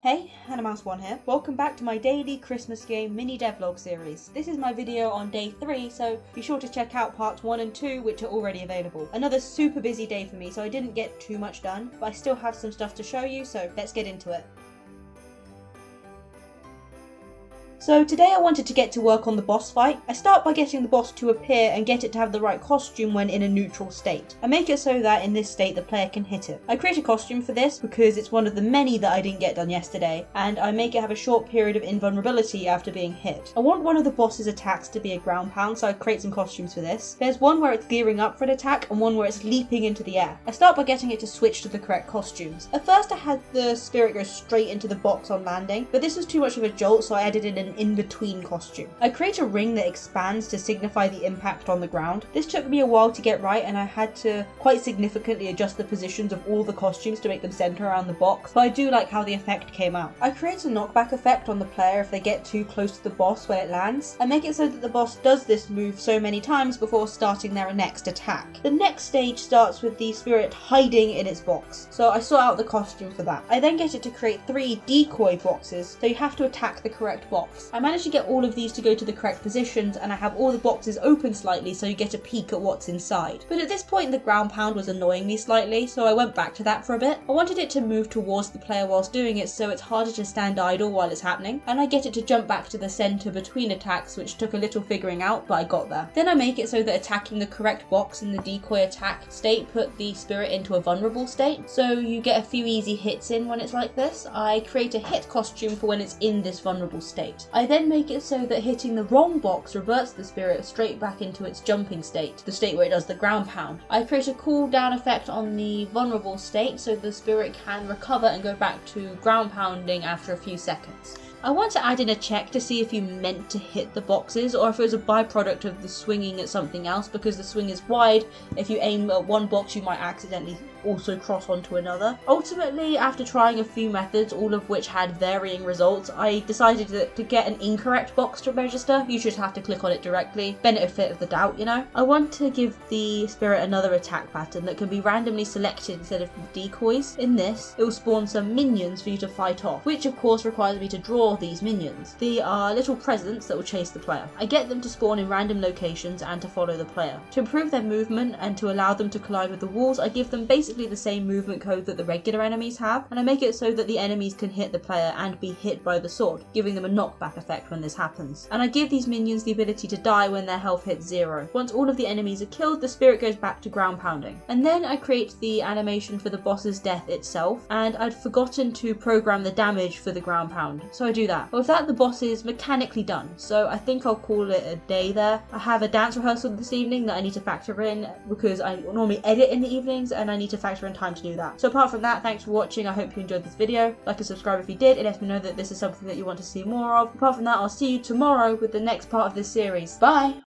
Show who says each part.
Speaker 1: Hey, HannahMouse1 here. Welcome back to my daily Christmas game mini devlog series. This is my video on day 3, so be sure to check out parts 1 and 2, which are already available. Another super busy day for me, so I didn't get too much done, but I still have some stuff to show you, so let's get into it. So today I wanted to get to work on the boss fight. I start by getting the boss to appear and get it to have the right costume when in a neutral state. I make it so that in this state the player can hit it. I create a costume for this because it's one of the many that I didn't get done yesterday, and I make it have a short period of invulnerability after being hit. I want one of the boss's attacks to be a ground pound, so I create some costumes for this. There's one where it's gearing up for an attack and one where it's leaping into the air. I start by getting it to switch to the correct costumes. At first I had the spirit go straight into the box on landing, but this was too much of a jolt, so I added in an in-between costume. I create a ring that expands to signify the impact on the ground. This took me a while to get right, and I had to quite significantly adjust the positions of all the costumes to make them center around the box, but I do like how the effect came out. I create a knockback effect on the player if they get too close to the boss when it lands. I make it so that the boss does this move so many times before starting their next attack. The next stage starts with the spirit hiding in its box, so I sort out the costume for that. I then get it to create 3 decoy boxes, so you have to attack the correct box. I managed to get all of these to go to the correct positions, and I have all the boxes open slightly so you get a peek at what's inside. But at this point the ground pound was annoying me slightly, so I went back to that for a bit. I wanted it to move towards the player whilst doing it so it's harder to stand idle while it's happening, and I get it to jump back to the center between attacks, which took a little figuring out, but I got there. Then I make it so that attacking the correct box in the decoy attack state put the spirit into a vulnerable state, so you get a few easy hits in when it's like this. I create a hit costume for when it's in this vulnerable state. I then make it so that hitting the wrong box reverts the spirit straight back into its jumping state, the state where it does the ground pound. I create a cooldown effect on the vulnerable state so the spirit can recover and go back to ground pounding after a few seconds. I want to add in a check to see if you meant to hit the boxes or if it was a byproduct of the swinging at something else, because the swing is wide. If you aim at one box you might accidentally also cross onto another. Ultimately, after trying a few methods, all of which had varying results, I decided that to get an incorrect box to register, you should have to click on it directly. Benefit of the doubt, you know? I want to give the spirit another attack pattern that can be randomly selected instead of decoys. In this, it will spawn some minions for you to fight off, which of course requires me to draw these minions. They are little presents that will chase the player. I get them to spawn in random locations and to follow the player. To improve their movement and to allow them to collide with the walls, I give them basically the same movement code that the regular enemies have, and I make it so that the enemies can hit the player and be hit by the sword, giving them a knockback effect when this happens. And I give these minions the ability to die when their health hits 0. Once all of the enemies are killed, the spirit goes back to ground pounding. And then I create the animation for the boss's death itself, and I'd forgotten to program the damage for the ground pound, so I do that. With that, the boss is mechanically done, so I think I'll call it a day there. I have a dance rehearsal this evening that I need to factor in because I normally edit in the evenings and I need to factor in time to do that. So apart from that, thanks for watching. I hope you enjoyed this video. Like and subscribe if you did. It lets me know that this is something that you want to see more of. Apart from that, I'll see you tomorrow with the next part of this series. Bye!